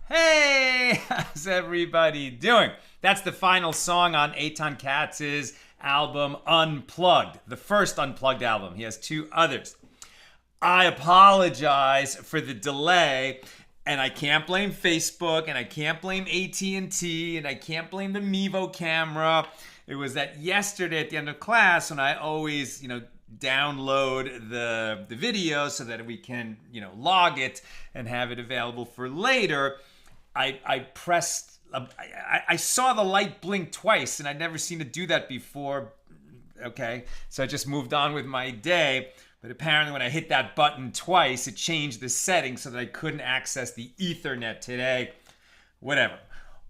Hey, how's everybody doing? That's the final song on Eitan Katz's album Unplugged, the first Unplugged album. He has two others. I apologize for the delay, and I can't blame Facebook, and I can't blame AT&T, and I can't blame the Mevo camera. It was that yesterday at the end of class when I always, download the video so that we can, log it and have it available for later. I pressed, I saw the light blink twice, and I'd never seen it do that before. Okay, so I just moved on with my day. But apparently when I hit that button twice, it changed the settings so that I couldn't access the Ethernet today. Whatever.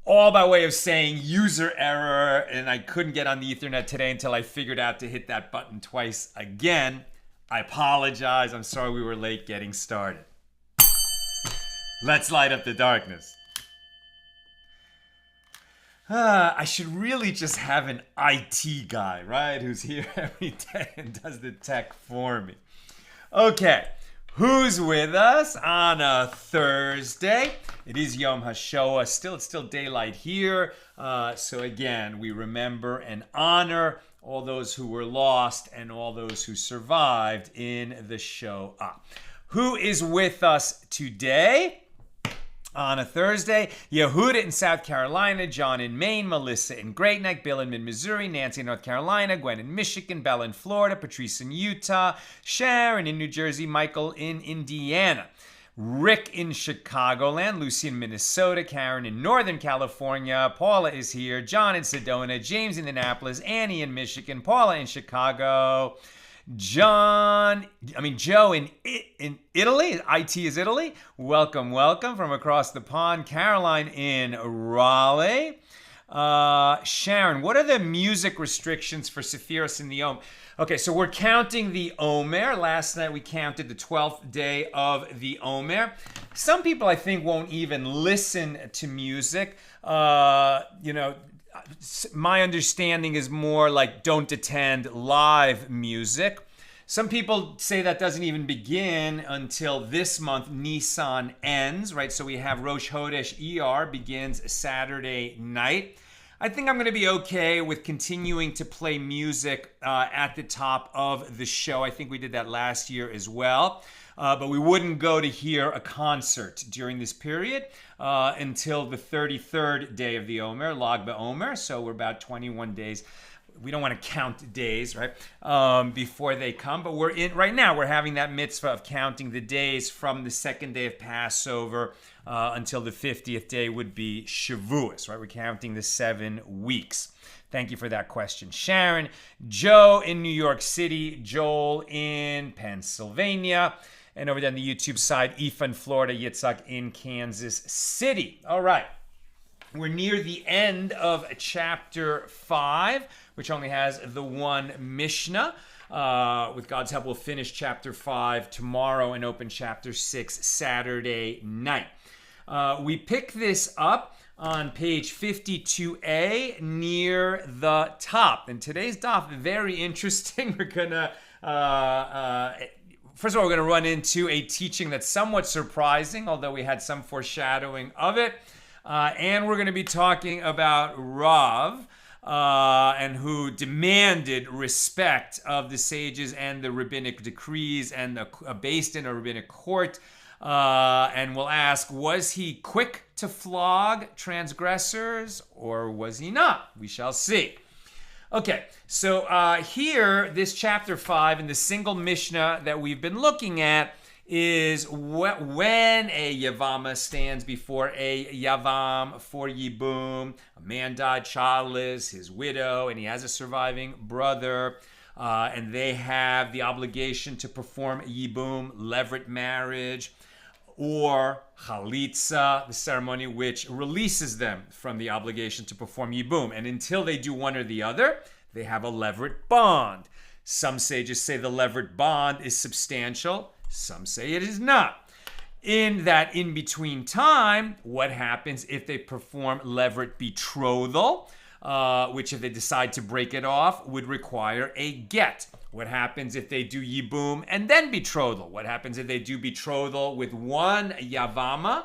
All by way of saying user error, and I couldn't get on the Ethernet today until I figured out to hit that button twice again. I apologize. I'm sorry we were late getting started. Let's light up the darkness. I should really just have an IT guy, right? Who's here every day and does the tech for me. Okay, who's with us on a Thursday? It is Yom HaShoah. It's still daylight here. So again, we remember and honor all those who were lost and all those who survived in the Shoah. Who is with us today? On a Thursday, Yehuda in South Carolina, John in Maine, Melissa in Great Neck, Bill in Mid-Missouri, Nancy in North Carolina, Gwen in Michigan, Bella in Florida, Patrice in Utah, Sharon in New Jersey, Michael in Indiana, Rick in Chicagoland, Lucy in Minnesota, Karen in Northern California, Paula is here, John in Sedona, James in Annapolis, Annie in Michigan, Paula in Chicago, Joe in Italy. IT is Italy. Welcome from across the pond. Caroline in Raleigh. Sharon, what are the music restrictions for Sephiros in the Omer? Okay, so we're counting the Omer. Last night we counted the 12th day of the Omer. Some people, I think, won't even listen to music. My understanding is more like don't attend live music. Some people say that doesn't even begin until this month, Nisan ends, right? So we have Rosh Chodesh ER begins Saturday night. I think I'm going to be okay with continuing to play music at the top of the show. I think we did that last year as well. But we wouldn't go to hear a concert during this period until the 33rd day of the Omer, Lag BaOmer. So we're about 21 days. We don't want to count days, right, before they come. But right now, we're having that mitzvah of counting the days from the second day of Passover until the 50th day would be Shavuos, right? We're counting the 7 weeks. Thank you for that question, Sharon. Joe in New York City, Joel in Pennsylvania. And over there on the YouTube side, Aoife in Florida, Yitzhak in Kansas City. All right. We're near the end of chapter 5, which only has the one Mishna. With God's help, we'll finish chapter 5 tomorrow and open chapter 6 Saturday night. We pick this up on page 52a near the top. And today's daf, very interesting. We're going to... First of all, we're going to run into a teaching that's somewhat surprising, although we had some foreshadowing of it. And we're going to be talking about Rav, and who demanded respect of the sages and the rabbinic decrees and based in a rabbinic court. And we'll ask, was he quick to flog transgressors or was he not? We shall see. Okay, so here, this chapter 5, in the single Mishna that we've been looking at, is when a Yevama stands before a yavam for yibum. A man died childless, his widow, and he has a surviving brother, and they have the obligation to perform yibum, leveriate marriage, or chalitza, the ceremony which releases them from the obligation to perform yibum. And until they do one or the other, they have a leveriate bond. Some sages say the leveriate bond is substantial. Some say it is not. In that in-between time, what happens if they perform leveriate betrothal, which if they decide to break it off, would require a get? What happens if they do yibum and then betrothal? What happens if they do betrothal with one yavama,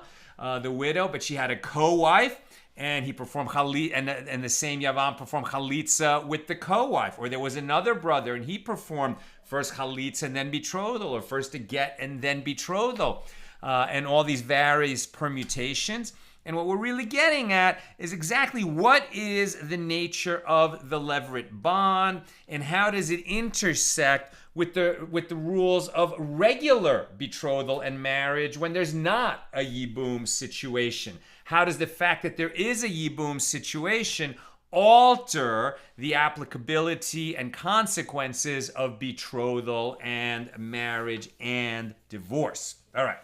the widow, but she had a co-wife, and he performed and the same yavam performed chalitza with the co-wife? Or there was another brother, and he performed first chalitza and then betrothal, or first a get and then betrothal, and all these various permutations. And what we're really getting at is exactly what is the nature of the leveriate bond, and how does it intersect with the rules of regular betrothal and marriage when there's not a yibum situation? How does the fact that there is a yibum situation alter the applicability and consequences of betrothal and marriage and divorce? All right,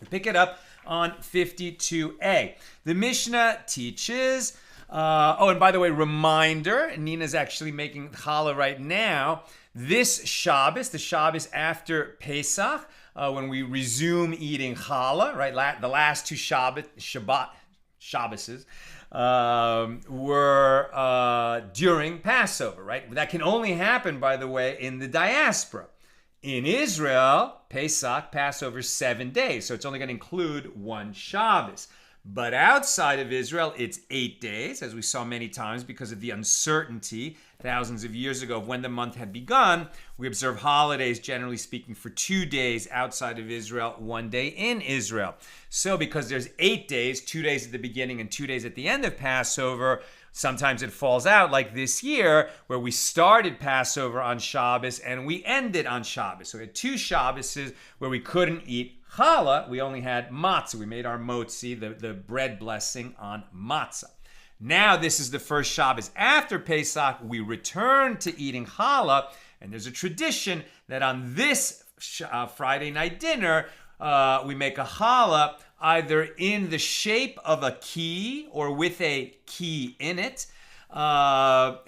we pick it up on 52a. The Mishnah teaches, and by the way, reminder, Nina's actually making challah right now. This Shabbos, the Shabbos after Pesach, when we resume eating challah, right? The last two Shabboses were during Passover, right? That can only happen, by the way, in the diaspora. In Israel, Pesach, Passover, 7 days, so it's only going to include one Shabbos. But outside of Israel, it's 8 days, as we saw many times, because of the uncertainty thousands of years ago of when the month had begun. We observe holidays, generally speaking, for 2 days outside of Israel, 1 day in Israel. So because there's 8 days, 2 days at the beginning and 2 days at the end of Passover, sometimes it falls out, like this year, where we started Passover on Shabbos and we ended on Shabbos. So we had 2 Shabboses where we couldn't eat challah. We only had matzah. We made our motzi, the bread blessing, on matzah. Now this is the first Shabbos after Pesach. We return to eating challah, and there's a tradition that on this Friday night dinner, we make a challah either in the shape of a key or with a key in it, or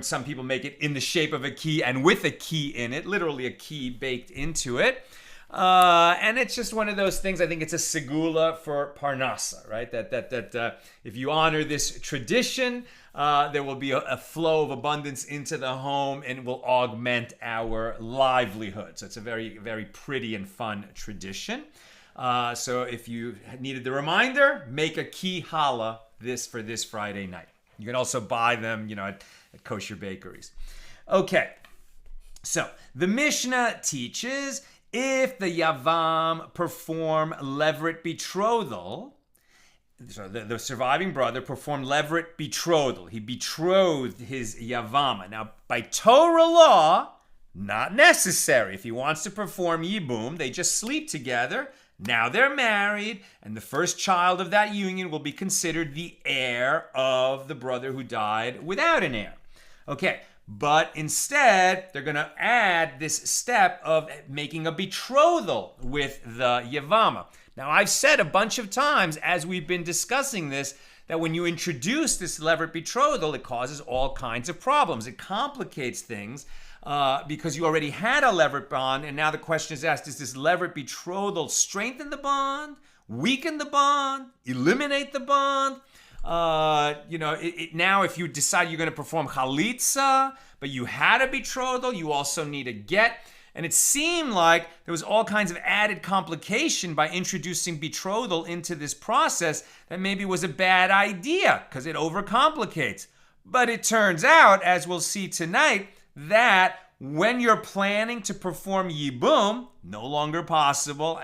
some people make it in the shape of a key and with a key in it, literally a key baked into it. And it's just one of those things. I think it's a segula for Parnasa, right? That if you honor this tradition, there will be a flow of abundance into the home and will augment our livelihood. So it's a very, very pretty and fun tradition. So if you needed the reminder, make a key challah for this Friday night. You can also buy them, at kosher bakeries. Okay, so the Mishnah teaches, if the yavam perform leveriate betrothal, so the surviving brother performed leveriate betrothal. He betrothed his yavama. Now, by Torah law, not necessary. If he wants to perform yibum, they just sleep together. Now they're married, and the first child of that union will be considered the heir of the brother who died without an heir. Okay, but instead, they're going to add this step of making a betrothal with the yavama. Now, I've said a bunch of times as we've been discussing this, that when you introduce this leveriate betrothal, it causes all kinds of problems. It complicates things. Because you already had a leveriate bond, and now the question is asked, does this leveriate betrothal strengthen the bond, weaken the bond, eliminate the bond? Now if you decide you're going to perform chalitza, but you had a betrothal, you also need a get. And it seemed like there was all kinds of added complication by introducing betrothal into this process that maybe was a bad idea because it overcomplicates. But it turns out, as we'll see tonight, that when you're planning to perform yibum, no longer possible,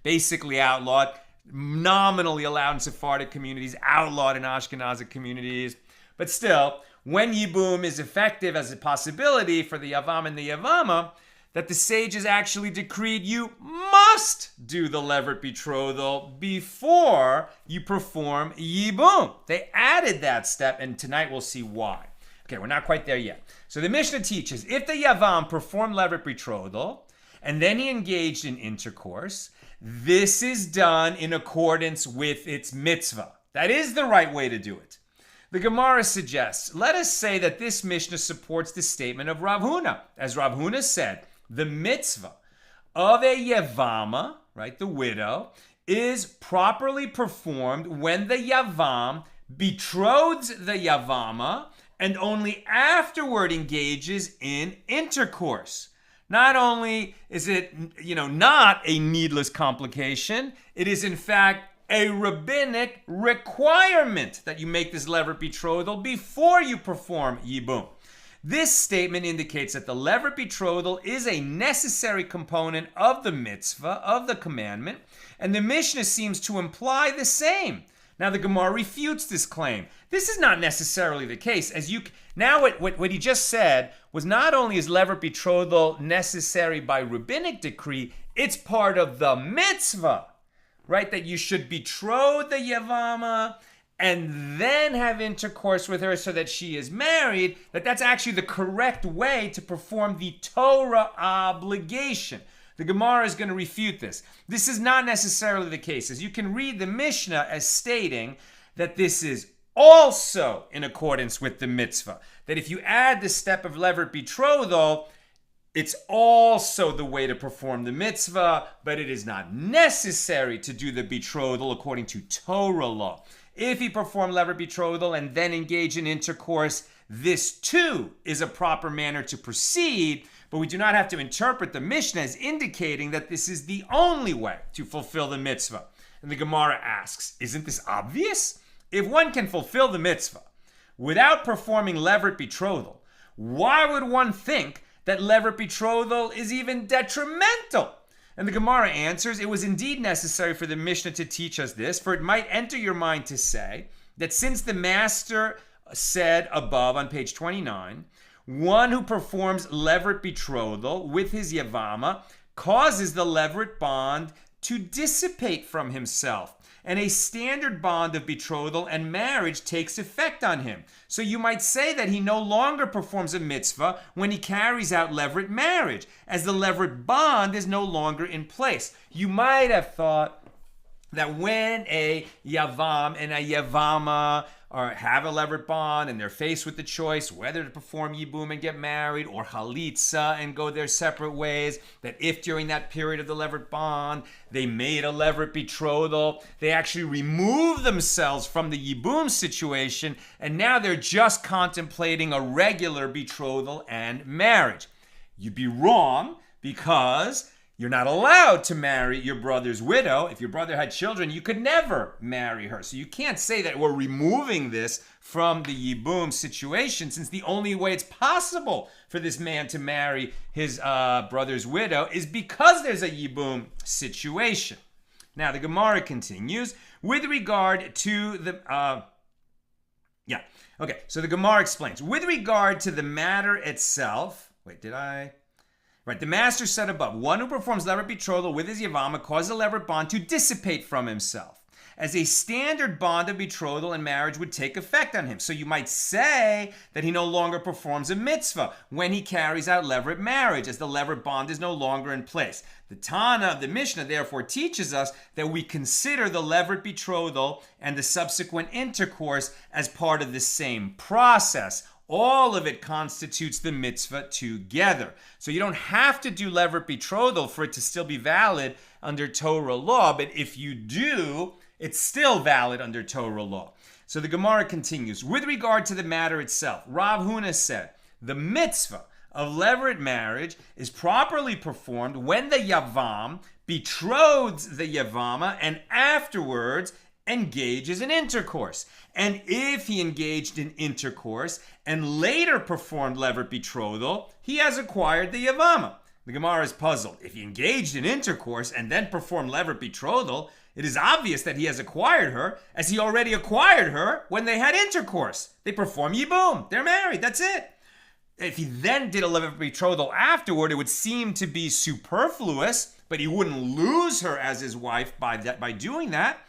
basically outlawed, nominally allowed in Sephardic communities, outlawed in Ashkenazic communities, But still, when yibum is effective as a possibility for the yavam and the yavama, that the sages actually decreed you must do the leveriate betrothal before you perform yibum. They added that step, and tonight we'll see why. Okay, we're not quite there yet. So the Mishnah teaches, if the yavam performed leveriate betrothal, and then he engaged in intercourse, this is done in accordance with its mitzvah. That is the right way to do it. The Gemara suggests, let us say that this Mishnah supports the statement of Rav Huna. As Rav Huna said, the mitzvah of a yevama, right, the widow, is properly performed when the yavam betroths the yavama and only afterward engages in intercourse. Not only is it, not a needless complication, it is in fact a rabbinic requirement that you make this leveriate betrothal before you perform yibum. This statement indicates that the leveriate betrothal is a necessary component of the mitzvah, of the commandment, and the Mishnah seems to imply the same. Now the Gemara refutes this claim. This is not necessarily the case. What he just said was not only is leveriate betrothal necessary by rabbinic decree, it's part of the mitzvah, right? That you should betroth the yavama and then have intercourse with her so that she is married, that's actually the correct way to perform the Torah obligation. The Gemara is going to refute this. This is not necessarily the case, as you can read the Mishnah as stating that this is also in accordance with the mitzvah. That if you add the step of leveriate betrothal, it's also the way to perform the mitzvah, but it is not necessary to do the betrothal according to Torah law. If he performed leveriate betrothal and then engage in intercourse, this too is a proper manner to proceed, but we do not have to interpret the Mishnah as indicating that this is the only way to fulfill the mitzvah. And the Gemara asks, isn't this obvious? If one can fulfill the mitzvah without performing leveriate betrothal, why would one think that leveriate betrothal is even detrimental? And the Gemara answers, it was indeed necessary for the Mishnah to teach us this, for it might enter your mind to say that since the master said above on page 29, one who performs leveriate betrothal with his yavama causes the leveriate bond to dissipate from himself, and a standard bond of betrothal and marriage takes effect on him. So you might say that he no longer performs a mitzvah when he carries out leveriate marriage, as the leveriate bond is no longer in place. You might have thought that when a yavam and a yavama have a leveriate bond and they're faced with the choice whether to perform yibum and get married or chalitza and go their separate ways, that if during that period of the leveriate bond they made a leveriate betrothal, they actually remove themselves from the yibum situation and now they're just contemplating a regular betrothal and marriage. You'd be wrong, because you're not allowed to marry your brother's widow. If your brother had children, you could never marry her. So you can't say that we're removing this from the yibum situation, since the only way it's possible for this man to marry his brother's widow is because there's a yibum situation. Now the Gemara continues with regard to the... So the Gemara explains, with regard to the matter itself... Right, the master said above, one who performs leveriate betrothal with his yavama causes the leveriate bond to dissipate from himself, as a standard bond of betrothal and marriage would take effect on him. So you might say that he no longer performs a mitzvah when he carries out leveriate marriage, as the leveriate bond is no longer in place. The Tana of the Mishnah therefore teaches us that we consider the leveriate betrothal and the subsequent intercourse as part of the same process. All of it constitutes the mitzvah together. So you don't have to do leveriate betrothal for it to still be valid under Torah law, but if you do, it's still valid under Torah law. So the Gemara continues, with regard to the matter itself, Rav Huna said, the mitzvah of leveriate marriage is properly performed when the yavam betroths the yavama and afterwards engages in intercourse. And if he engaged in intercourse and later performed leveriate betrothal, he has acquired the yavama. The Gemara is puzzled. If he engaged in intercourse and then performed leveriate betrothal, It is obvious that he has acquired her, as he already acquired her when they had intercourse. They perform yibum. They're married. That's it. If he then did a leveriate betrothal afterward, it would seem to be superfluous, but he wouldn't lose her as his wife by doing that.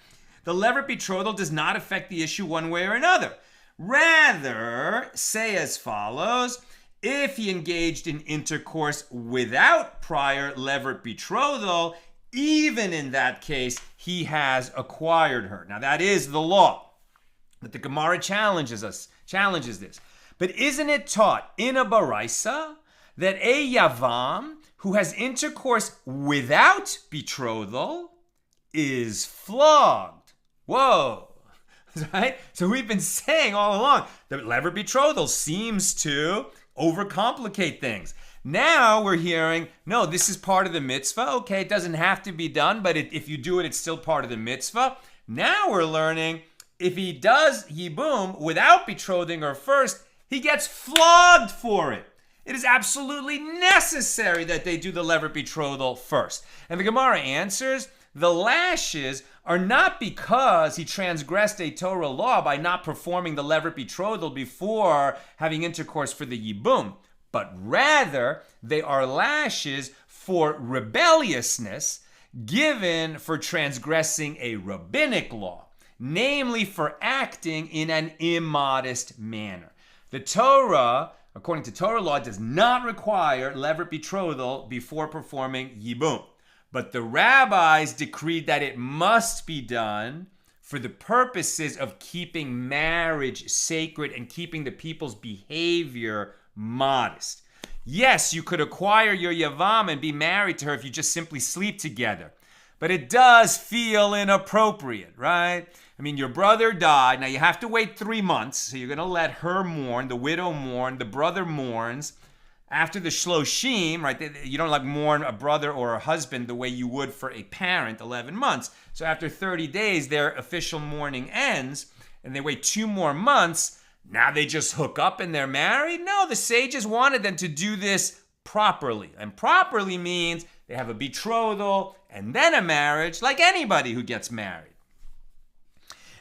The leveriate betrothal does not affect the issue one way or another. Rather, say as follows: if he engaged in intercourse without prior leveriate betrothal, even in that case, he has acquired her. Now that is the law. But the Gemara challenges this. But isn't it taught in a baraisa that a yavam who has intercourse without betrothal is flogged? Whoa. Right? So we've been saying all along that leveriate betrothal seems to overcomplicate things. Now we're hearing, no, this is part of the mitzvah. Okay, it doesn't have to be done, but if you do it, it's still part of the mitzvah. Now we're learning, if he does yibum without betrothing her first, he gets flogged for it. It is absolutely necessary that they do the leveriate betrothal first. And the Gemara answers, the lashes are not because he transgressed a Torah law by not performing the leveriate betrothal before having intercourse for the yibum, but rather they are lashes for rebelliousness given for transgressing a rabbinic law, namely for acting in an immodest manner. The Torah, according to Torah law, does not require leveriate betrothal before performing yibum. But the rabbis decreed that it must be done for the purposes of keeping marriage sacred and keeping the people's behavior modest. Yes, you could acquire your yavam and be married to her if you just simply sleep together. But it does feel inappropriate, right? I mean, your brother died. Now you have to wait 3 months. So you're going to let her mourn, the widow mourn, the brother mourns. After the shloshim, right, you don't like mourn a brother or a husband the way you would for a parent, 11 months. So after 30 days, their official mourning ends, and they wait 2 more months. Now they just hook up and they're married? No, the sages wanted them to do this properly. And properly means they have a betrothal and then a marriage, like anybody who gets married.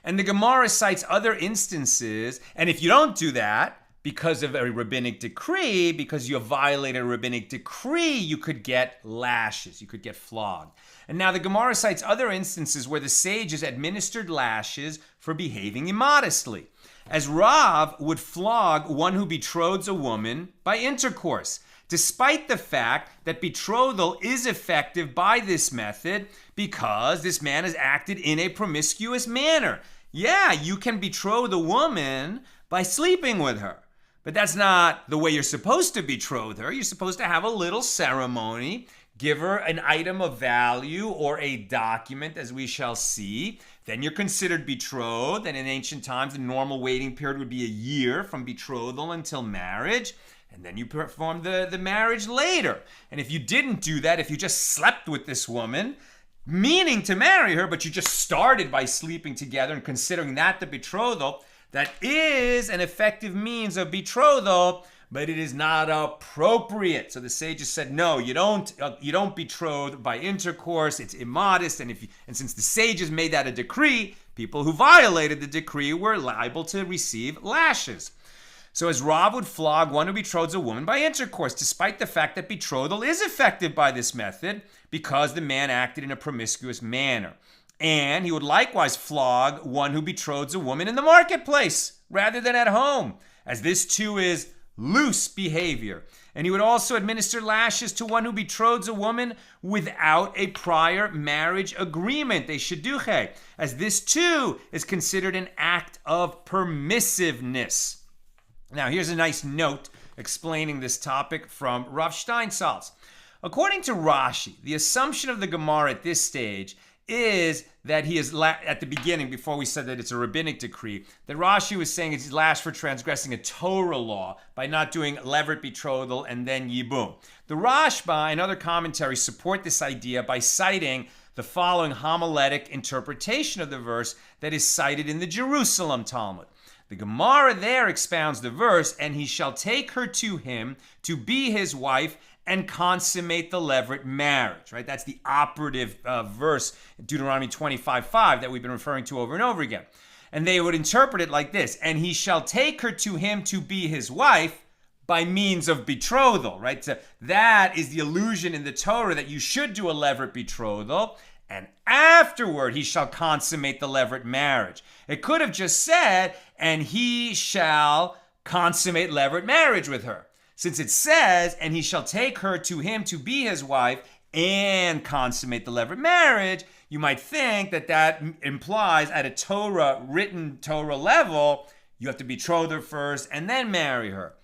And the Gemara cites other instances, and if you don't do that, because of a rabbinic decree, because you have violated a rabbinic decree, you could get lashes, you could get flogged. And now the Gemara cites other instances where the sages administered lashes for behaving immodestly, as Rav would flog one who betroths a woman by intercourse, despite the fact that betrothal is effective by this method because this man has acted in a promiscuous manner. Yeah, you can betroth a woman by sleeping with her. But that's not the way you're supposed to betroth her. You're supposed to have a little ceremony, give her an item of value or a document, as we shall see. Then you're considered betrothed, and in ancient times, the normal waiting period would be a year from betrothal until marriage. And then you perform the marriage later. And if you didn't do that, if you just slept with this woman, meaning to marry her, but you just started by sleeping together and considering that the betrothal, that is an effective means of betrothal, but it is not appropriate. So the sages said, no, you don't betroth by intercourse. It's immodest, and since the sages made that a decree, people who violated the decree were liable to receive lashes. So as Rav would flog one who betroths a woman by intercourse, despite the fact that betrothal is effective by this method, because the man acted in a promiscuous manner. And he would likewise flog one who betroths a woman in the marketplace rather than at home, as this too is loose behavior. And he would also administer lashes to one who betroths a woman without a prior marriage agreement, a shidduche, as this too is considered an act of permissiveness. Now here's a nice note explaining this topic from Rav Steinsaltz. According to Rashi, the assumption of the Gemara at this stage is that he is, at the beginning, before we said that it's a rabbinic decree, that Rashi was saying he's lashed for transgressing a Torah law by not doing leveriate betrothal and then yibum. The Rashba and other commentaries support this idea by citing the following homiletic interpretation of the verse that is cited in the Jerusalem Talmud. The Gemara there expounds the verse, and he shall take her to him to be his wife and consummate the leveriate marriage, right? That's the operative verse, Deuteronomy 25:5, that we've been referring to over and over again. And they would interpret it like this: and he shall take her to him to be his wife by means of betrothal, right? So that is the allusion in the Torah that you should do a leveriate betrothal, and afterward he shall consummate the leveriate marriage. It could have just said, and he shall consummate leveriate marriage with her. Since it says, and he shall take her to him to be his wife and consummate the leveriate marriage, you might think that that implies at a written Torah level, you have to betroth her first and then marry her.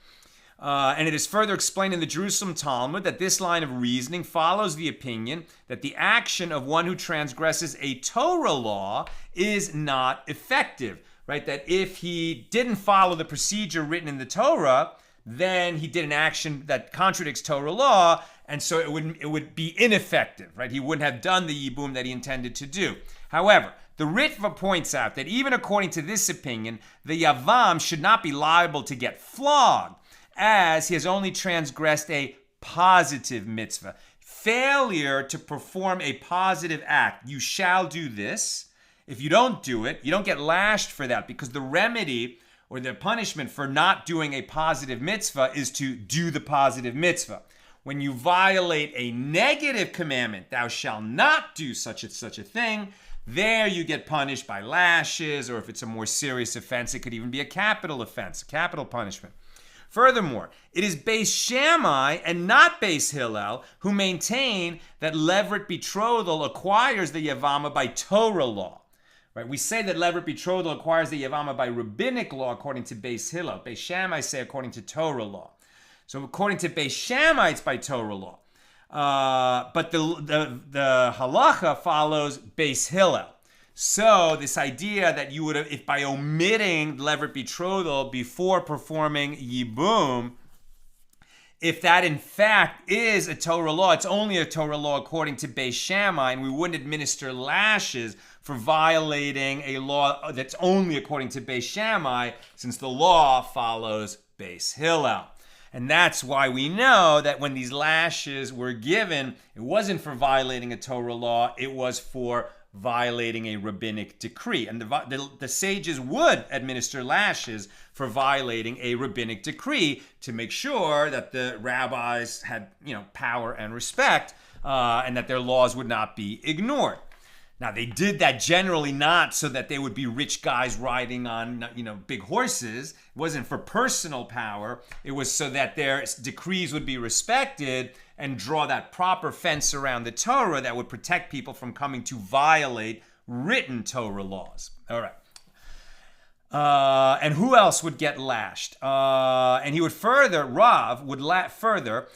And it is further explained in the Jerusalem Talmud that this line of reasoning follows the opinion that the action of one who transgresses a Torah law is not effective, right? That if he didn't follow the procedure written in the Torah, then he did an action that contradicts Torah law, and so it would be ineffective, right? He wouldn't have done the yibum that he intended to do. However, the Ritva points out that even according to this opinion, the yavam should not be liable to get flogged, as he has only transgressed a positive mitzvah. Failure to perform a positive act, you shall do this. If you don't do it, you don't get lashed for that, because the remedy or the punishment for not doing a positive mitzvah is to do the positive mitzvah. When you violate a negative commandment, thou shalt not do such a thing, there you get punished by lashes, or if it's a more serious offense, it could even be a capital offense, a capital punishment. Furthermore, it is Beis Shammai and not Beis Hillel who maintain that leveriate betrothal acquires the yavama by Torah law. Right? We say that leveriate betrothal acquires the yavama by rabbinic law according to Beis Hillel. Beis Shammai say according to Torah law. So according to Beis Shammai, it's by Torah law. But the halacha follows Beis Hillel. So this idea that you would have, if by omitting leveriate betrothal before performing yibum, if that in fact is a Torah law, it's only a Torah law according to Beis Shammai, and we wouldn't administer lashes for violating a law that's only according to Beis Shammai, since the law follows Beis Hillel. And that's why we know that when these lashes were given, it wasn't for violating a Torah law, it was for violating a rabbinic decree. And the sages would administer lashes for violating a rabbinic decree to make sure that the rabbis had, power and respect, and that their laws would not be ignored. Now, they did that generally not so that they would be rich guys riding on, big horses. It wasn't for personal power. It was so that their decrees would be respected and draw that proper fence around the Torah that would protect people from coming to violate written Torah laws. All right. And who else would get lashed? And he would further,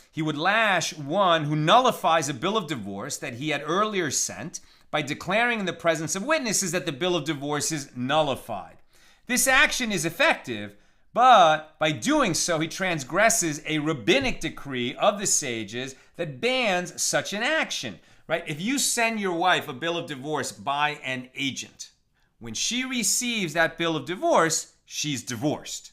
he would lash one who nullifies a bill of divorce that he had earlier sent by declaring in the presence of witnesses that the bill of divorce is nullified. This action is effective, but by doing so, he transgresses a rabbinic decree of the sages that bans such an action, right? If you send your wife a bill of divorce by an agent, when she receives that bill of divorce, she's divorced.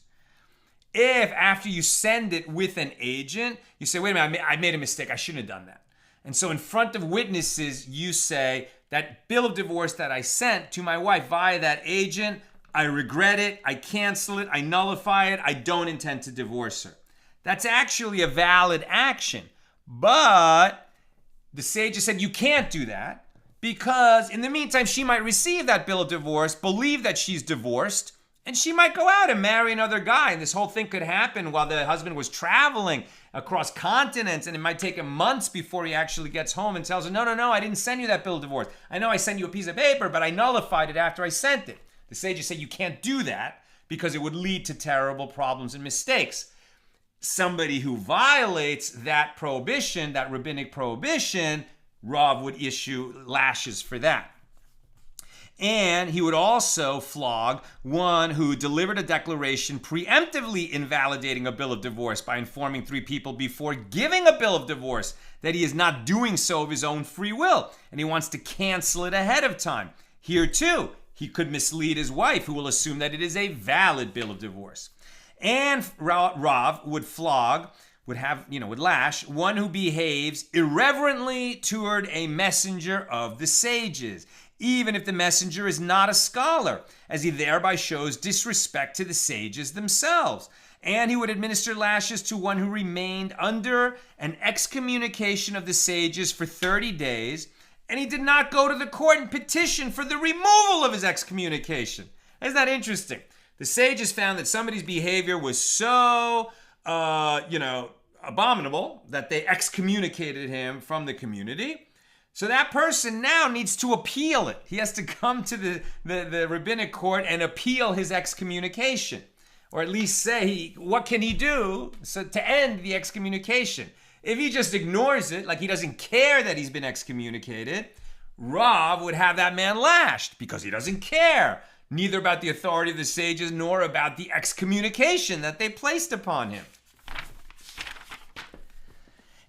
If after you send it with an agent, you say, wait a minute, I made a mistake, I shouldn't have done that. And so in front of witnesses, you say, that bill of divorce that I sent to my wife via that agent, I regret it, I cancel it, I nullify it, I don't intend to divorce her. That's actually a valid action. But the sages said you can't do that because in the meantime, she might receive that bill of divorce, believe that she's divorced, and she might go out and marry another guy. And this whole thing could happen while the husband was traveling across continents, and it might take him months before he actually gets home and tells her, no, I didn't send you that bill of divorce. I know I sent you a piece of paper, but I nullified it after I sent it. The sages say you can't do that because it would lead to terrible problems and mistakes. Somebody who violates that prohibition, that rabbinic prohibition, Rav would issue lashes for that. And he would also flog one who delivered a declaration preemptively invalidating a bill of divorce by informing 3 people before giving a bill of divorce that he is not doing so of his own free will, and he wants to cancel it ahead of time. Here too, he could mislead his wife, who will assume that it is a valid bill of divorce. And Rav would flog would lash one who behaves irreverently toward a messenger of the sages, even if the messenger is not a scholar, as he thereby shows disrespect to the sages themselves. And he would administer lashes to one who remained under an excommunication of the sages for 30 days, and he did not go to the court and petition for the removal of his excommunication. Isn't that interesting? The sages found that somebody's behavior was so, abominable that they excommunicated him from the community. So that person now needs to appeal it. He has to come to the rabbinic court and appeal his excommunication. Or at least say, what can he do to end the excommunication? If he just ignores it, like he doesn't care that he's been excommunicated, Rav would have that man lashed because he doesn't care, neither about the authority of the sages nor about the excommunication that they placed upon him.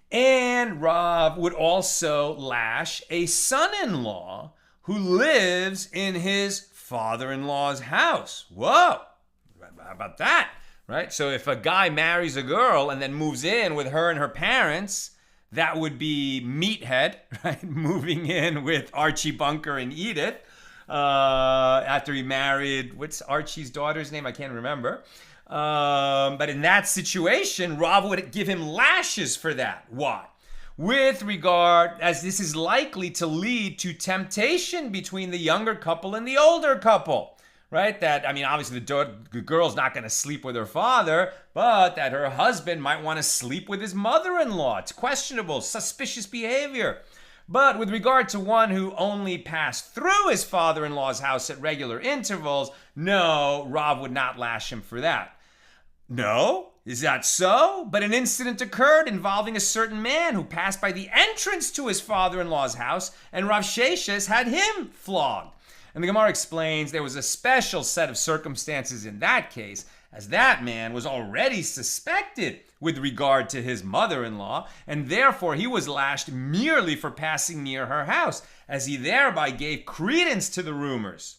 And Rav would also lash a son-in-law who lives in his father-in-law's house. Whoa! How about that? Right? So if a guy marries a girl and then moves in with her and her parents, that would be Meathead, right? Moving in with Archie Bunker and Edith after he married, what's Archie's daughter's name? I can't remember. But in that situation, Rav would give him lashes for that. Why? With regard, as this is likely to lead to temptation between the younger couple and the older couple. Right? That, obviously the girl's not going to sleep with her father, but that her husband might want to sleep with his mother-in-law. It's questionable, suspicious behavior. But with regard to one who only passed through his father-in-law's house at regular intervals, no, Rav would not lash him for that. No? Is that so? But an incident occurred involving a certain man who passed by the entrance to his father-in-law's house, and Rav Sheshes had him flogged. And the Gemara explains there was a special set of circumstances in that case, as that man was already suspected with regard to his mother-in-law, and therefore he was lashed merely for passing near her house, as he thereby gave credence to the rumors.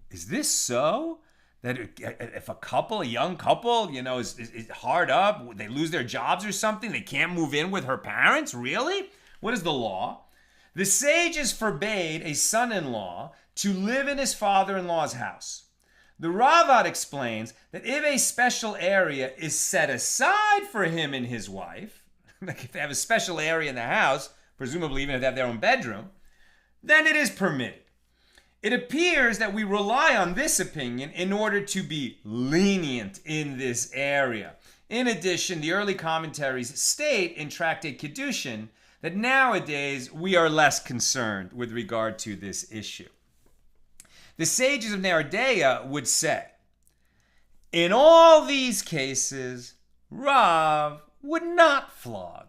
Is this so? That if a young couple, is hard up, they lose their jobs or something, they can't move in with her parents? Really? What is the law? The sages forbade a son-in-law to live in his father-in-law's house. The Ravad explains that if a special area is set aside for him and his wife, like if they have a special area in the house, presumably even if they have their own bedroom, then it is permitted. It appears that we rely on this opinion in order to be lenient in this area. In addition, the early commentaries state in Tractate Kiddushin that nowadays we are less concerned with regard to this issue. The sages of Nardea would say, in all these cases, Rav would not flog,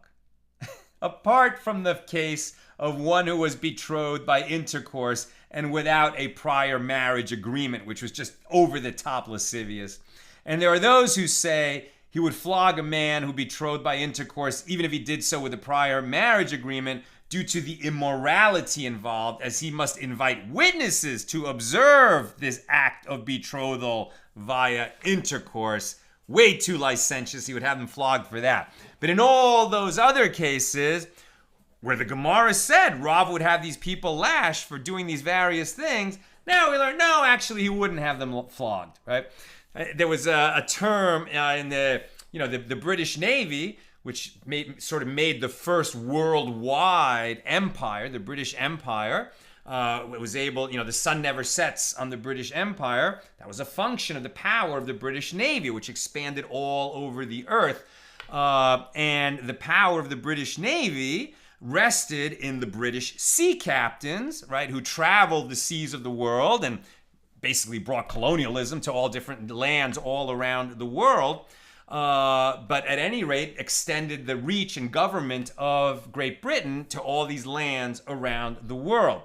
apart from the case of one who was betrothed by intercourse and without a prior marriage agreement, which was just over the top lascivious. And there are those who say he would flog a man who betrothed by intercourse, even if he did so with a prior marriage agreement, due to the immorality involved, as he must invite witnesses to observe this act of betrothal via intercourse. Way too licentious. He would have them flogged for that. But in all those other cases, where the Gemara said Rav would have these people lashed for doing these various things, now we learn, no, actually he wouldn't have them flogged, right? There was a term in the British Navy, which made the first worldwide empire, the British Empire. It was able, the sun never sets on the British Empire. That was a function of the power of the British Navy, which expanded all over the earth. And the power of the British Navy rested in the British sea captains, right, who traveled the seas of the world and basically brought colonialism to all different lands all around the world. But at any rate, extended the reach and government of Great Britain to all these lands around the world.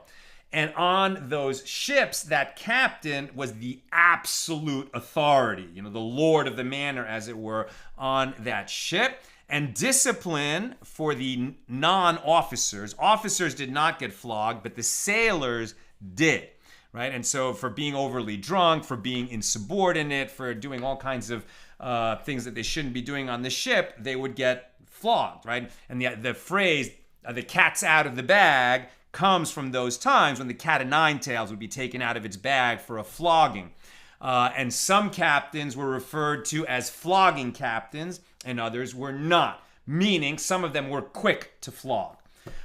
And on those ships, that captain was the absolute authority, the lord of the manor, as it were, on that ship. And discipline for the non-officers. Officers did not get flogged, but the sailors did. right? And so for being overly drunk, for being insubordinate, for doing all kinds of things that they shouldn't be doing on the ship, they would get flogged, right? And the phrase, the cat's out of the bag, comes from those times when the cat o' nine tails would be taken out of its bag for a flogging. And some captains were referred to as flogging captains, and others were not, meaning some of them were quick to flog.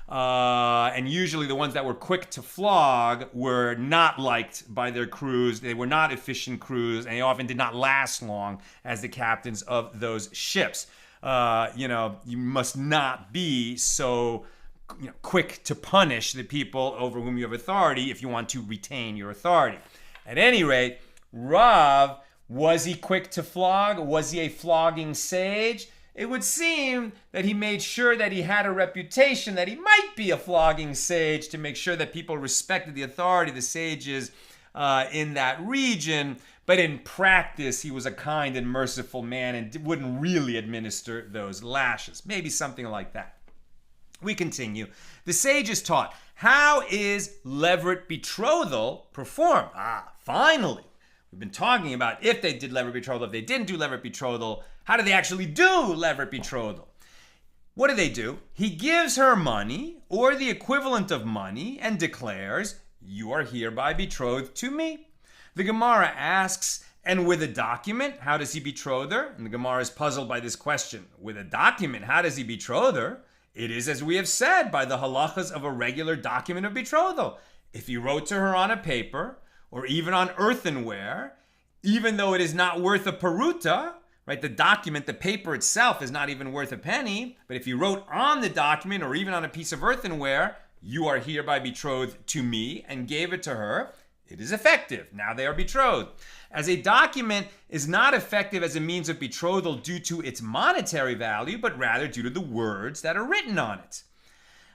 And usually the ones that were quick to flog were not liked by their crews. They were not efficient crews, and they often did not last long as the captains of those ships. You must not be so quick to punish the people over whom you have authority if you want to retain your authority. At any rate, Rav, was he quick to flog? Was he a flogging sage? It would seem that he made sure that he had a reputation that he might be a flogging sage to make sure that people respected the authority of the sages in that region. But in practice, he was a kind and merciful man and wouldn't really administer those lashes. Maybe something like that. We continue. The sages taught, how is leveriate betrothal performed? Finally. We've been talking about if they did leveriate betrothal, if they didn't do leveriate betrothal, how do they actually do leveriate betrothal? What do? He gives her money or the equivalent of money and declares, you are hereby betrothed to me. The Gemara asks, and with a document, how does he betroth her? And the Gemara is puzzled by this question. With a document, how does he betroth her? It is as we have said, by the halachas of a regular document of betrothal. If he wrote to her on a paper, or even on earthenware, even though it is not worth a peruta, right? The document, the paper itself is not even worth a penny, but if you wrote on the document or even on a piece of earthenware, you are hereby betrothed to me, and gave it to her, it is effective. Now they are betrothed. As a document is not effective as a means of betrothal due to its monetary value, but rather due to the words that are written on it.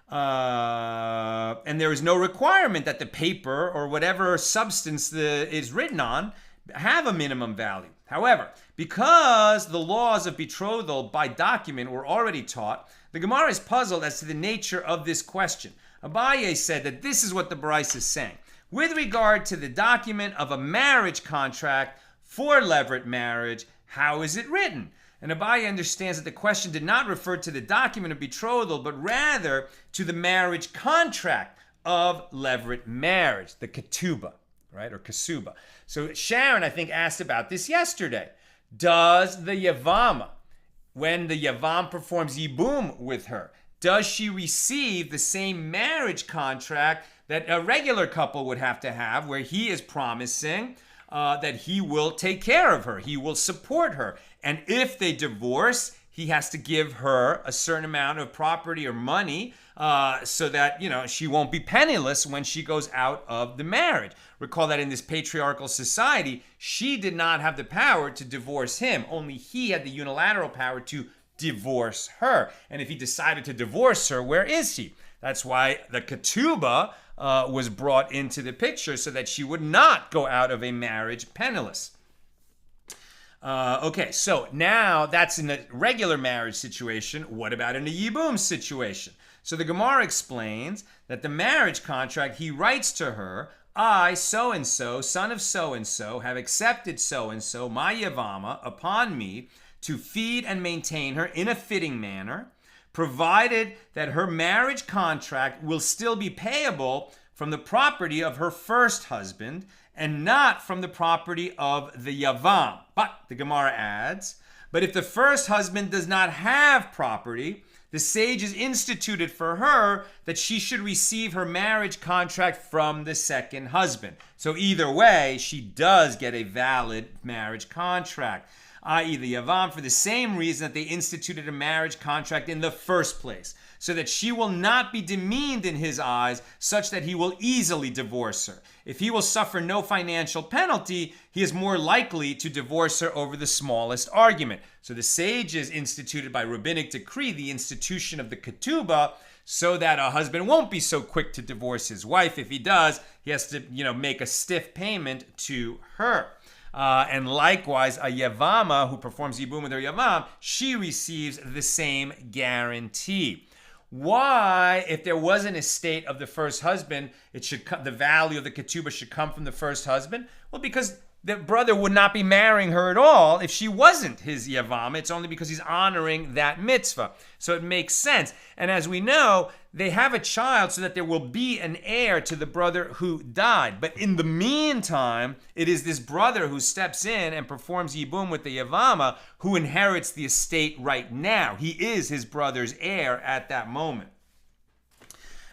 And there is no requirement that the paper or whatever substance is written on have a minimum value. However, because the laws of betrothal by document were already taught, the Gemara is puzzled as to the nature of this question. Abaye said that this is what the Bryce is saying. With regard to the document of a marriage contract for leveriate marriage, how is it written? And Abaye understands that the question did not refer to the document of betrothal, but rather to the marriage contract of leveriate marriage, the ketubah, right, or kasuba. So Sharon, I think, asked about this yesterday. Does the yavama, when the yavam performs yibum with her, does she receive the same marriage contract that a regular couple would have to have, where he is promising that he will take care of her, he will support her, and if they divorce, he has to give her a certain amount of property or money so that, she won't be penniless when she goes out of the marriage. Recall that in this patriarchal society, she did not have the power to divorce him. Only he had the unilateral power to divorce her. And if he decided to divorce her, where is he? That's why the ketubah was brought into the picture, so that she would not go out of a marriage penniless. Okay, so now that's in a regular marriage situation. What about in a yibum situation? So the Gemara explains that the marriage contract, he writes to her, I, so-and-so, son of so-and-so, have accepted so-and-so, my yevama, upon me to feed and maintain her in a fitting manner, provided that her marriage contract will still be payable from the property of her first husband and not from the property of the yavam. But the Gemara adds, but if the first husband does not have property, the sages instituted for her that she should receive her marriage contract from the second husband. So either way, she does get a valid marriage contract, i.e. the yavam, for the same reason that they instituted a marriage contract in the first place, so that she will not be demeaned in his eyes such that he will easily divorce her. If he will suffer no financial penalty, he is more likely to divorce her over the smallest argument. So the sages instituted by rabbinic decree the institution of the ketubah, so that a husband won't be so quick to divorce his wife. If he does, he has to, make a stiff payment to her. And likewise, a yevama who performs yibum with her yavam, she receives the same guarantee. why, if there was an estate of the first husband, the value of the ketubah should come from the first husband? Well, because the brother would not be marrying her at all if she wasn't his yavam. It's only because he's honoring that mitzvah. So it makes sense. And as we know, they have a child so that there will be an heir to the brother who died. But in the meantime, it is this brother who steps in and performs yibum with the yavama who inherits the estate right now. He is his brother's heir at that moment.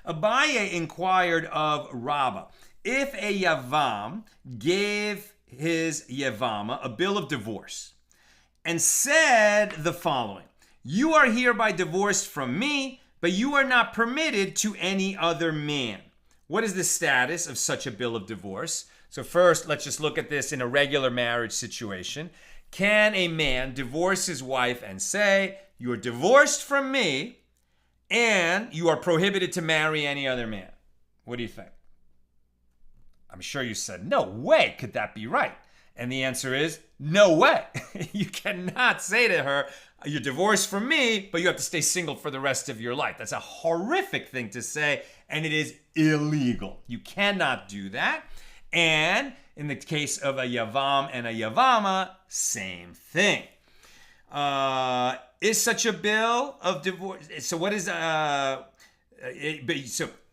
Abaye inquired of Rabbah, if a yavam gave his yevama a bill of divorce and said the following: you are hereby divorced from me, but you are not permitted to any other man. What is the status of such a bill of divorce? So first, let's just look at this in a regular marriage situation. Can a man divorce his wife and say, you are divorced from me and you are prohibited to marry any other man? What do you think? I'm sure you said, no way could that be right. And the answer is, no way. You cannot say to her, you're divorced from me, but you have to stay single for the rest of your life. That's a horrific thing to say, and it is illegal. You cannot do that. And in the case of a yavam and a yavama, same thing. Is such a bill of divorce? So what is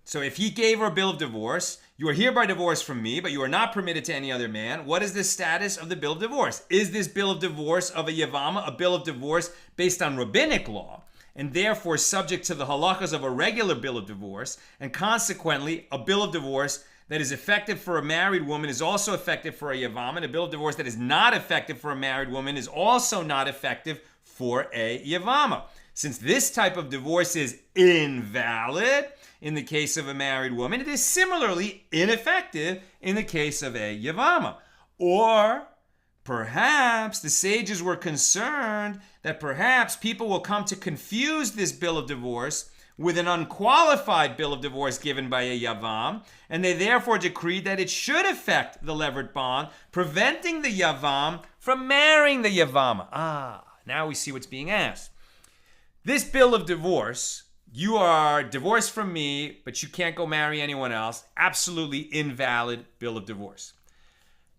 So if he gave her a bill of divorce, you are hereby divorced from me, but you are not permitted to any other man. What is the status of the bill of divorce? Is this bill of divorce of a yavama a bill of divorce based on rabbinic law, and therefore subject to the halachas of a regular bill of divorce, and consequently a bill of divorce that is effective for a married woman is also effective for a yavam, and a bill of divorce that is not effective for a married woman is also not effective for a yavama? Since this type of divorce is invalid in the case of a married woman, it is similarly ineffective in the case of a yavama. Or perhaps the sages were concerned that perhaps people will come to confuse this bill of divorce with an unqualified bill of divorce given by a yavam, and they therefore decreed that it should affect the levirate bond, preventing the yavam from marrying the yavama. Now we see what's being asked. This bill of divorce, you are divorced from me, but you can't go marry anyone else. Absolutely invalid bill of divorce.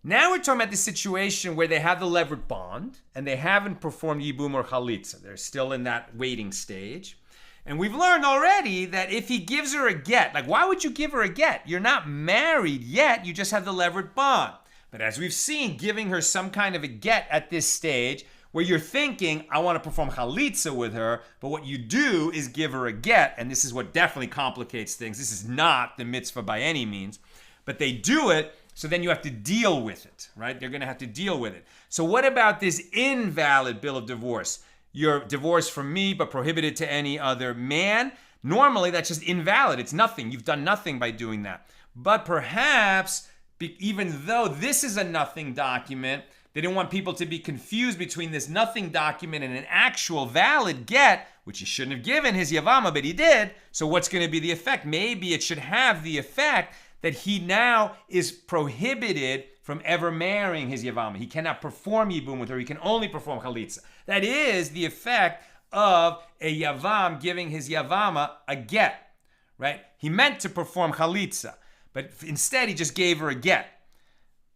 Now we're talking about the situation where they have the levirate bond and they haven't performed yibum or chalitza. They're still in that waiting stage. And we've learned already that if he gives her a get, like why would you give her a get? You're not married yet, you just have the levirate bond. But as we've seen, giving her some kind of a get at this stage, where you're thinking, I want to perform chalitza with her, but what you do is give her a get, and this is what definitely complicates things. This is not the mitzvah by any means, but they do it, so then you have to deal with it, right? They're going to have to deal with it. So what about this invalid bill of divorce? You're divorced from me, but prohibited to any other man. Normally, that's just invalid. It's nothing. You've done nothing by doing that. But perhaps, even though this is a nothing document, they didn't want people to be confused between this nothing document and an actual valid get, which he shouldn't have given his yavama, but he did. So what's going to be the effect? Maybe it should have the effect that he now is prohibited from ever marrying his yavama. He cannot perform yibum with her. He can only perform chalitza. That is the effect of a yavam giving his yavama a get, right? He meant to perform chalitza, but instead he just gave her a get.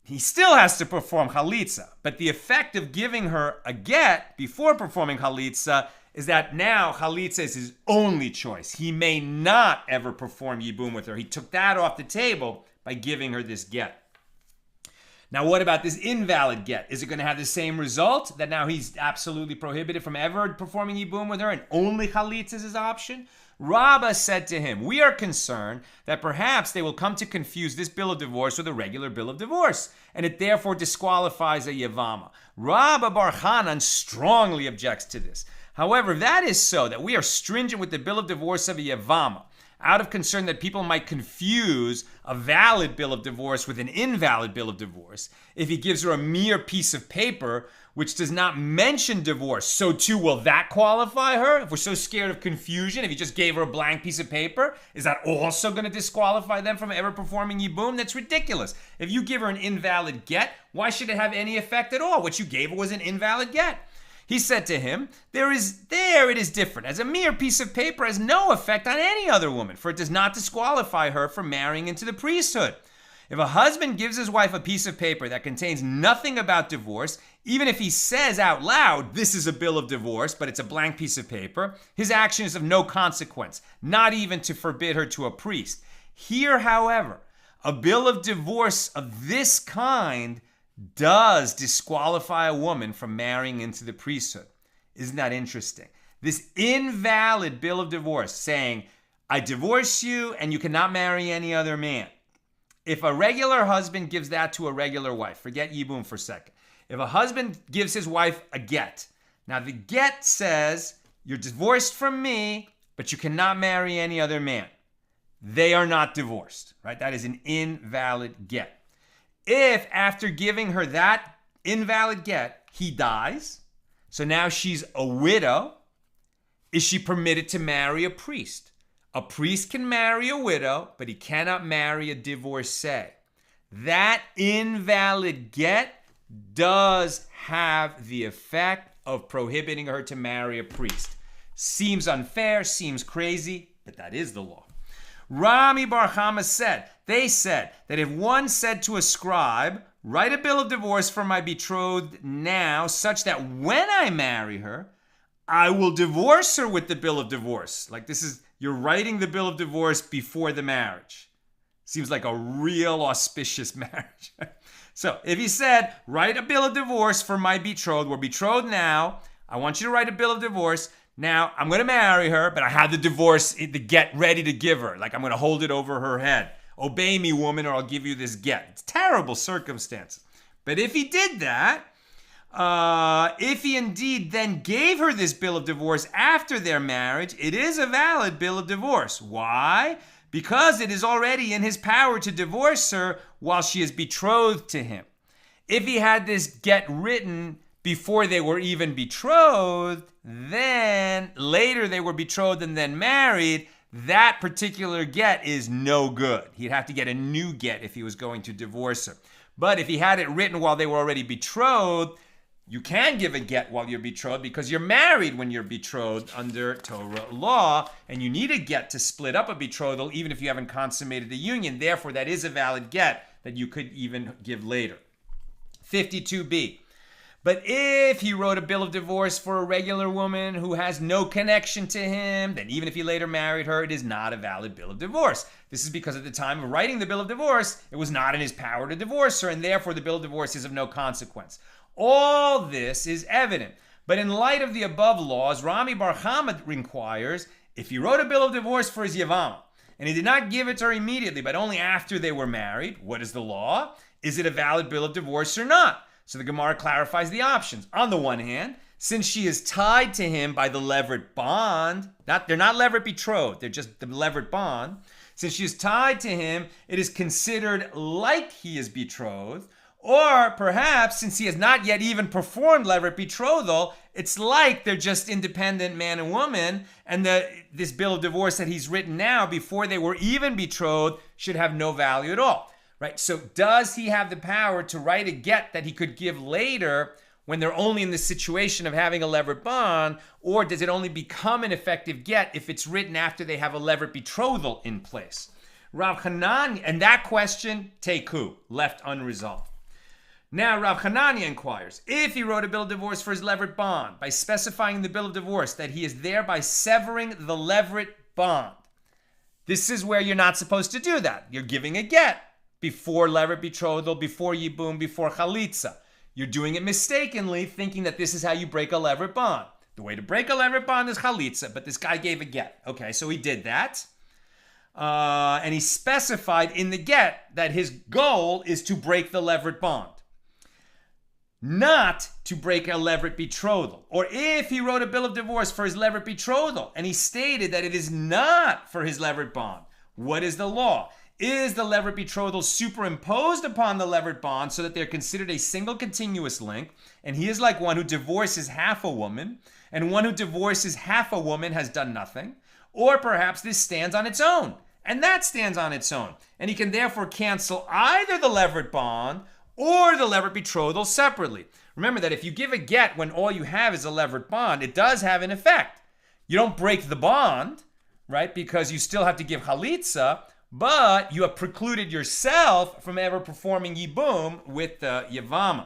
He still has to perform chalitza, but the effect of giving her a get before performing chalitza is that now chalitza is his only choice. He may not ever perform yibum with her. He took that off the table by giving her this get. Now, what about this invalid get? Is it going to have the same result, that now he's absolutely prohibited from ever performing yibum with her and only chalitza is his option? Rabbah said to him, we are concerned that perhaps they will come to confuse this bill of divorce with a regular bill of divorce, and it therefore disqualifies a yavama. Rabbah Bar Chanan strongly objects to this. However, if that is so, that we are stringent with the bill of divorce of a yavama, out of concern that people might confuse a valid bill of divorce with an invalid bill of divorce, if he gives her a mere piece of paper which does not mention divorce, so too will that qualify her? If we're so scared of confusion, if he just gave her a blank piece of paper, is that also going to disqualify them from ever performing yibum? That's ridiculous. If you give her an invalid get, why should it have any effect at all? What you gave her was an invalid get. He said to him, there it is different. As a mere piece of paper has no effect on any other woman, for it does not disqualify her from marrying into the priesthood. If a husband gives his wife a piece of paper that contains nothing about divorce, even if he says out loud, this is a bill of divorce, but it's a blank piece of paper, his action is of no consequence, not even to forbid her to a priest. Here, however, a bill of divorce of this kind does disqualify a woman from marrying into the priesthood. Isn't that interesting? This invalid bill of divorce saying, I divorce you and you cannot marry any other man. If a regular husband gives that to a regular wife, forget yibum for a second. If a husband gives his wife a get, now the get says, you're divorced from me, but you cannot marry any other man. They are not divorced, right? That is an invalid get. If after giving her that invalid get, he dies, so now she's a widow, is she permitted to marry a priest? A priest can marry a widow, but he cannot marry a divorcee. That invalid get does have the effect of prohibiting her to marry a priest. Seems unfair, seems crazy, but that is the law. Rami Bar Chama said that if one said to a scribe, write a bill of divorce for my betrothed now, such that when I marry her, I will divorce her with the bill of divorce. Like you're writing the bill of divorce before the marriage. Seems like a real auspicious marriage. So if he said, write a bill of divorce for my betrothed, we're betrothed now, I want you to write a bill of divorce. Now, I'm going to marry her, but I have the get ready to give her. Like I'm going to hold it over her head. Obey me, woman, or I'll give you this get. It's terrible circumstances. But if he did that, if he indeed then gave her this bill of divorce after their marriage, it is a valid bill of divorce. Why? Because it is already in his power to divorce her while she is betrothed to him. If he had this get written before they were even betrothed, then later they were betrothed and then married, that particular get is no good. He'd have to get a new get if he was going to divorce her. But if he had it written while they were already betrothed, you can give a get while you're betrothed because you're married when you're betrothed under Torah law, and you need a get to split up a betrothal even if you haven't consummated the union. Therefore, that is a valid get that you could even give later. 52b. But if he wrote a bill of divorce for a regular woman who has no connection to him, then even if he later married her, it is not a valid bill of divorce. This is because at the time of writing the bill of divorce, it was not in his power to divorce her, and therefore the bill of divorce is of no consequence. All this is evident. But in light of the above laws, Rami Bar Chama inquires, if he wrote a bill of divorce for his Yevamos, and he did not give it to her immediately, but only after they were married, what is the law? Is it a valid bill of divorce or not? So the Gemara clarifies the options. On the one hand, since she is tied to him by the leveriate bond, they're not leveriate betrothed, they're just the leveriate bond. Since she is tied to him, it is considered like he is betrothed. Or perhaps, since he has not yet even performed leveriate betrothal, it's like they're just independent man and woman, and this bill of divorce that he's written now before they were even betrothed should have no value at all. Right? So does he have the power to write a get that he could give later when they're only in the situation of having a leveriate bond, or does it only become an effective get if it's written after they have a leveriate betrothal in place? Rav Hanania, and that question, teku, left unresolved. Now Rav Hanania inquires, if he wrote a bill of divorce for his leveriate bond by specifying in the bill of divorce that he is thereby severing the leveriate bond, this is where you're not supposed to do that. You're giving a get before leveriate betrothal, before yibum, before chalitza. You're doing it mistakenly, thinking that this is how you break a leveriate bond. The way to break a leveriate bond is chalitza, but this guy gave a get. Okay, so he did that. And he specified in the get that his goal is to break the leveriate bond, not to break a leveriate betrothal. Or if he wrote a bill of divorce for his leveriate betrothal and he stated that it is not for his leveriate bond, what is the law? Is the leveriate betrothal superimposed upon the leveriate bond so that they're considered a single continuous link, and he is like one who divorces half a woman, and one who divorces half a woman has done nothing? Or perhaps this stands on its own, and that stands on its own, and he can therefore cancel either the leveriate bond or the leveriate betrothal separately. Remember that if you give a get when all you have is a levirate bond, it does have an effect. You don't break the bond, right? Because you still have to give chalitza, but you have precluded yourself from ever performing yibum with the yevama.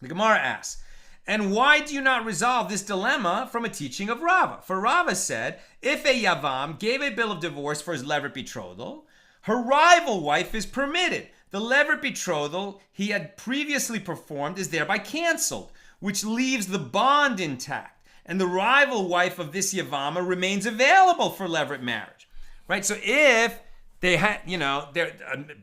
The Gemara asks, and why do you not resolve this dilemma from a teaching of Rava? For Rava said, if a yavam gave a bill of divorce for his levirate betrothal, her rival wife is permitted. The levirate betrothal he had previously performed is thereby canceled, which leaves the bond intact. And the rival wife of this yavama remains available for levirate marriage. Right? So if they had, their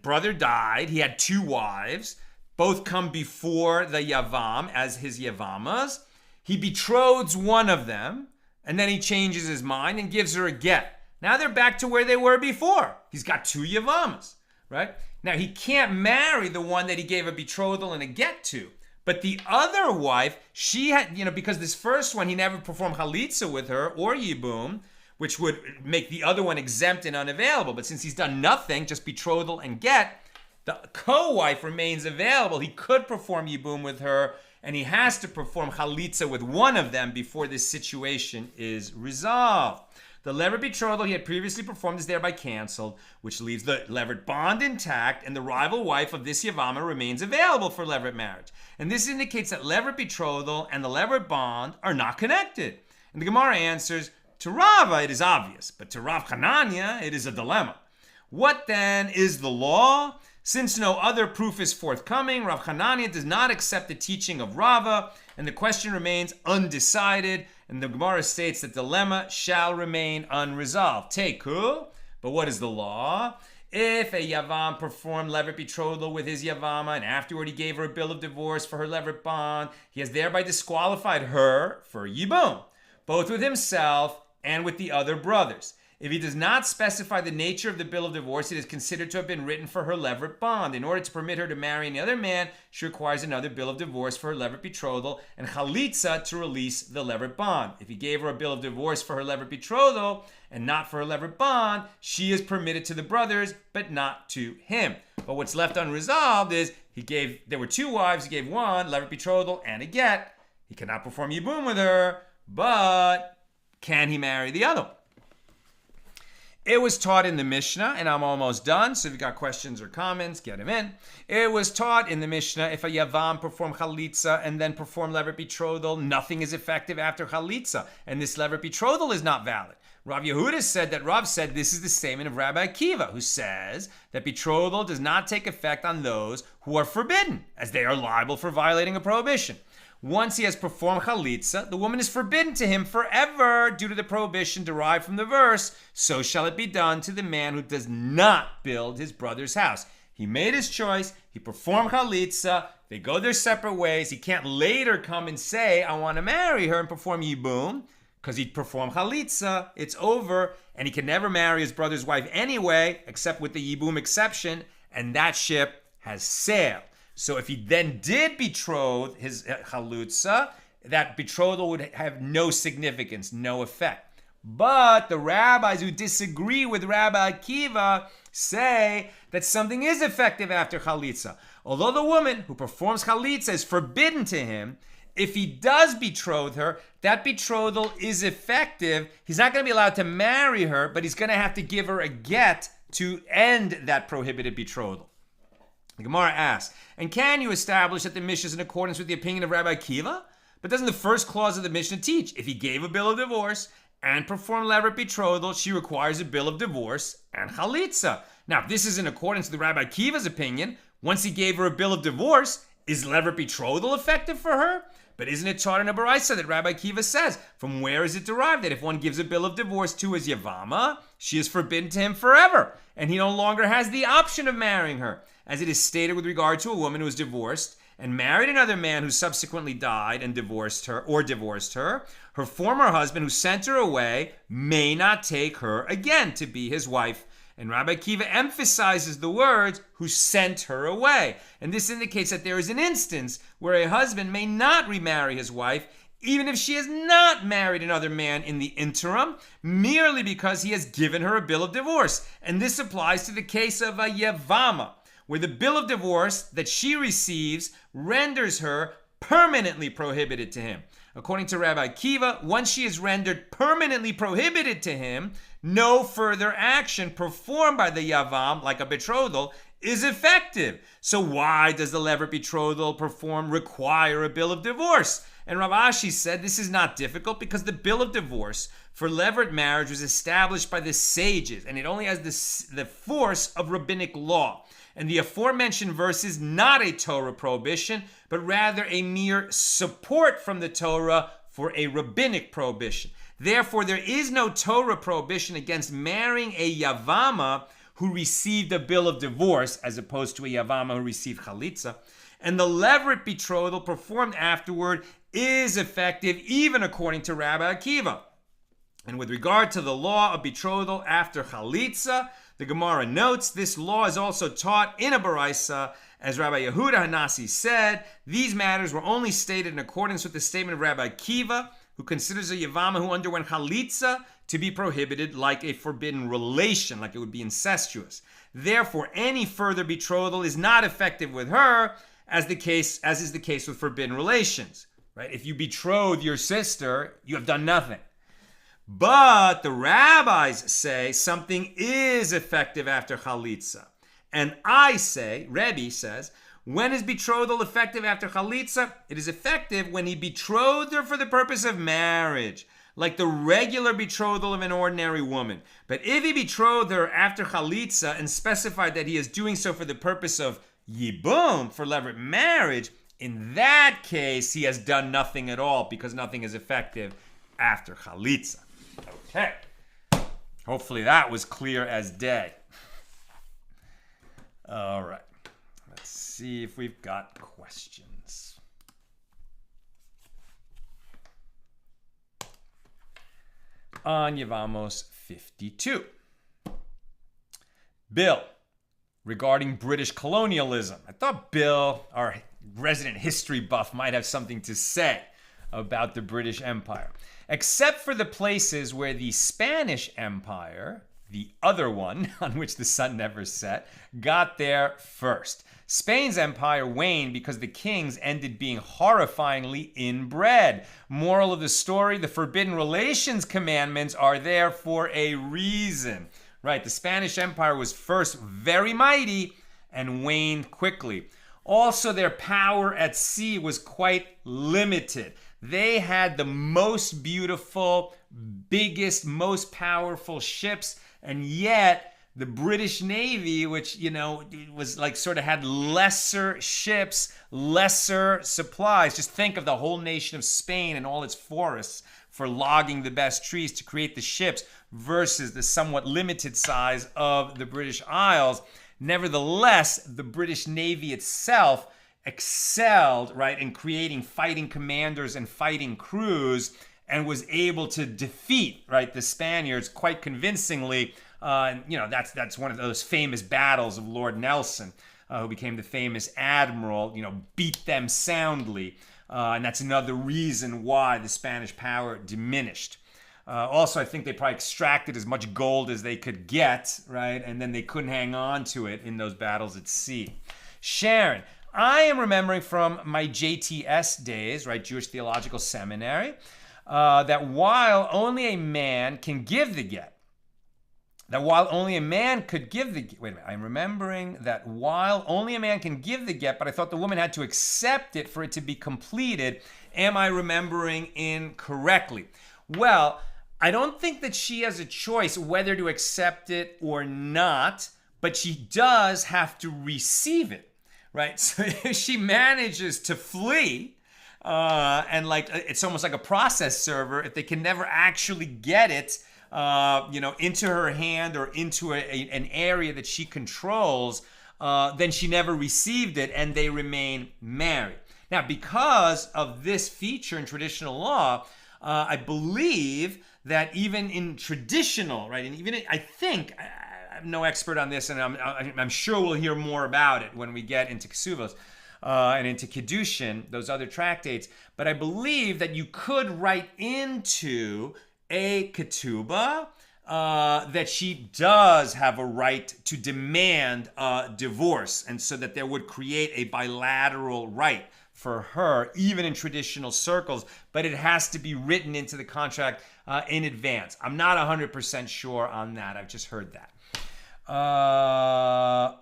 brother died, he had 2 wives, both come before the yavam as his yavamas. He betroths one of them, and then he changes his mind and gives her a get. Now they're back to where they were before. He's got 2 yavamas, right? Now he can't marry the one that he gave a betrothal and a get to. But the other wife, she had, because this first one, he never performed chalitza with her or yibum, which would make the other one exempt and unavailable. But since he's done nothing, just betrothal and get, the co-wife remains available. He could perform yibum with her, and he has to perform chalitza with one of them before this situation is resolved. The levirate betrothal he had previously performed is thereby canceled, which leaves the levirate bond intact, and the rival wife of this yavama remains available for levirate marriage. And this indicates that levirate betrothal and the levirate bond are not connected. And the Gemara answers, to Rava it is obvious, but to Rav Chananya it is a dilemma. What then is the law? Since no other proof is forthcoming, Rav Chananya does not accept the teaching of Rava, and the question remains undecided, and the Gemara states that the dilemma shall remain unresolved. Teku, but what is the law? If a yavam performed levirate betrothal with his yavama, and afterward he gave her a bill of divorce for her levirate bond, he has thereby disqualified her for yibum, both with himself and with the other brothers. If he does not specify the nature of the bill of divorce, it is considered to have been written for her levirate bond. In order to permit her to marry any other man, she requires another bill of divorce for her levirate betrothal and chalitza to release the levirate bond. If he gave her a bill of divorce for her levirate betrothal and not for her levirate bond, she is permitted to the brothers, but not to him. But what's left unresolved is there were 2 wives, he gave one, levirate betrothal and a get. He cannot perform yibum with her, but can he marry the other one? It was taught in the Mishna, and I'm almost done, so if you've got questions or comments, get them in. It was taught in the Mishnah, if a yavam perform chalitza and then perform levirate betrothal, nothing is effective after chalitza, and this levirate betrothal is not valid. Rav Yehuda said that Rav said this is the statement of Rabbi Akiva, who says that betrothal does not take effect on those who are forbidden, as they are liable for violating a prohibition. Once he has performed chalitza, the woman is forbidden to him forever due to the prohibition derived from the verse, so shall it be done to the man who does not build his brother's house. He made his choice, he performed chalitza, they go their separate ways. He can't later come and say, I want to marry her and perform yibum, because he performed chalitza, it's over, and he can never marry his brother's wife anyway, except with the yibum exception, and that ship has sailed. So if he then did betroth his chalutza, that betrothal would have no significance, no effect. But the rabbis who disagree with Rabbi Akiva say that something is effective after chalitza. Although the woman who performs chalitza is forbidden to him, if he does betroth her, that betrothal is effective. He's not going to be allowed to marry her, but he's going to have to give her a get to end that prohibited betrothal. The Gemara asks, and can you establish that the Mishnah is in accordance with the opinion of Rabbi Akiva? But doesn't the first clause of the Mishnah teach, if he gave a bill of divorce and performed levirate betrothal, she requires a bill of divorce and chalitza. Now, if this is in accordance with Rabbi Akiva's opinion, once he gave her a bill of divorce, is levirate betrothal effective for her? But isn't it taught in a baraisa that Rabbi Akiva says, from where is it derived that if one gives a bill of divorce to his yavama, she is forbidden to him forever, and he no longer has the option of marrying her, as it is stated with regard to a woman who is divorced and married another man who subsequently died and divorced her, her former husband who sent her away may not take her again to be his wife. And Rabbi Akiva emphasizes the words, who sent her away. And this indicates that there is an instance where a husband may not remarry his wife, even if she has not married another man in the interim, merely because he has given her a bill of divorce. And this applies to the case of a yevama, where the bill of divorce that she receives renders her permanently prohibited to him. According to Rabbi Akiva, once she is rendered permanently prohibited to him, no further action performed by the yavam, like a betrothal, is effective. So why does the leveriate betrothal require a bill of divorce? And Rav Ashi said this is not difficult because the bill of divorce for leveriate marriage was established by the sages, and it only has the force of rabbinic law. And the aforementioned verse is not a Torah prohibition, but rather a mere support from the Torah for a rabbinic prohibition. Therefore, there is no Torah prohibition against marrying a yavama who received a bill of divorce, as opposed to a yavama who received chalitza. And the leveriate betrothal performed afterward is effective, even according to Rabbi Akiva. And with regard to the law of betrothal after chalitza, the Gemara notes this law is also taught in a baraisa. As Rabbi Yehuda Hanasi said, these matters were only stated in accordance with the statement of Rabbi Akiva, who considers a yavama who underwent chalitza to be prohibited like a forbidden relation, like it would be incestuous. Therefore, any further betrothal is not effective with her, as is the case with forbidden relations. Right? If you betroth your sister, you have done nothing. But the rabbis say something is effective after chalitza. And I say, Rebbe says, when is betrothal effective after chalitza? It is effective when he betrothed her for the purpose of marriage, like the regular betrothal of an ordinary woman. But if he betrothed her after chalitza and specified that he is doing so for the purpose of yibum, for leveriate marriage, in that case, he has done nothing at all, because nothing is effective after chalitza. Okay. Hopefully that was clear as day. All right. Let's see if we've got questions. On Yevamos 52. Bill, regarding British colonialism. I thought Bill, our resident history buff, might have something to say about the British Empire. Except for the places where the Spanish Empire, the other one on which the sun never set, got there first. Spain's empire waned because the kings ended being horrifyingly inbred. Moral of the story, the forbidden relations commandments are there for a reason. Right, the Spanish Empire was first very mighty and waned quickly. Also, their power at sea was quite limited. They had the most beautiful, biggest, most powerful ships, and yet the British Navy, which, was like sort of had lesser ships, lesser supplies. Just think of the whole nation of Spain and all its forests for logging the best trees to create the ships versus the somewhat limited size of the British Isles. Nevertheless, the British Navy itself excelled, right, in creating fighting commanders and fighting crews, and was able to defeat, right, the Spaniards quite convincingly. That's one of those famous battles of Lord Nelson, who became the famous admiral. Beat them soundly, and that's another reason why the Spanish power diminished. Also, I think they probably extracted as much gold as they could get, right, and then they couldn't hang on to it in those battles at sea. Sharon, I am remembering from my JTS days, right, Jewish Theological Seminary, that while only a man can give the get, I'm remembering that while only a man can give the get, but I thought the woman had to accept it for it to be completed. Am I remembering incorrectly? Well, I don't think that she has a choice whether to accept it or not, but she does have to receive it. Right, so if she manages to flee, and it's almost like a process server, if they can never actually get it, into her hand or into an area that she controls, then she never received it, and they remain married. Now, because of this feature in traditional law, I believe that even in traditional, right, and even I'm no expert on this, and I'm sure we'll hear more about it when we get into Kesuvos and into Kiddushin, those other tractates. But I believe that you could write into a ketubah that she does have a right to demand a divorce, and so that there would create a bilateral right for her, even in traditional circles, but it has to be written into the contract in advance. I'm not 100% sure on that. I've just heard that.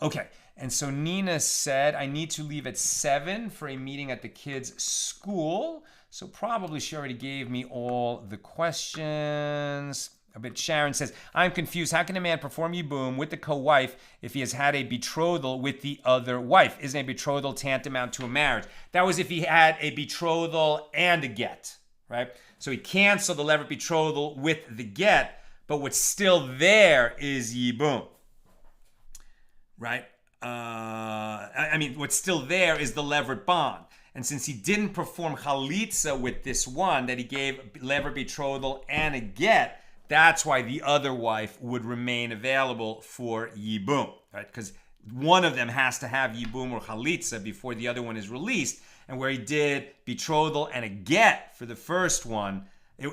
Okay. And so Nina said, I need to leave at 7 for a meeting at the kids' school. So probably she already gave me all the questions. But Sharon says, I'm confused. How can a man perform yibum with the co-wife if he has had a betrothal with the other wife? Isn't a betrothal tantamount to a marriage? That was if he had a betrothal and a get, right? So he canceled the leveriate betrothal with the get, but what's still there is yibum, right? What's still there is the leveriate bond. And since he didn't perform chalitza with this one, that he gave leveriate betrothal and a get, that's why the other wife would remain available for yibum, right? Because one of them has to have yibum or chalitza before the other one is released. And where he did betrothal and a get for the first one,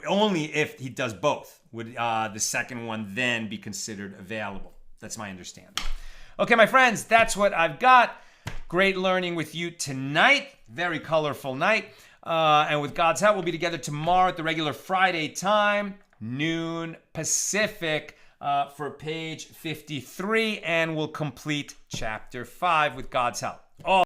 only if he does both would the second one then be considered available. That's my understanding. Okay, my friends, that's what I've got. Great learning with you tonight. Very colorful night. And with God's help, we'll be together tomorrow at the regular Friday time, noon Pacific, for page 53, and we'll complete chapter 5 with God's help.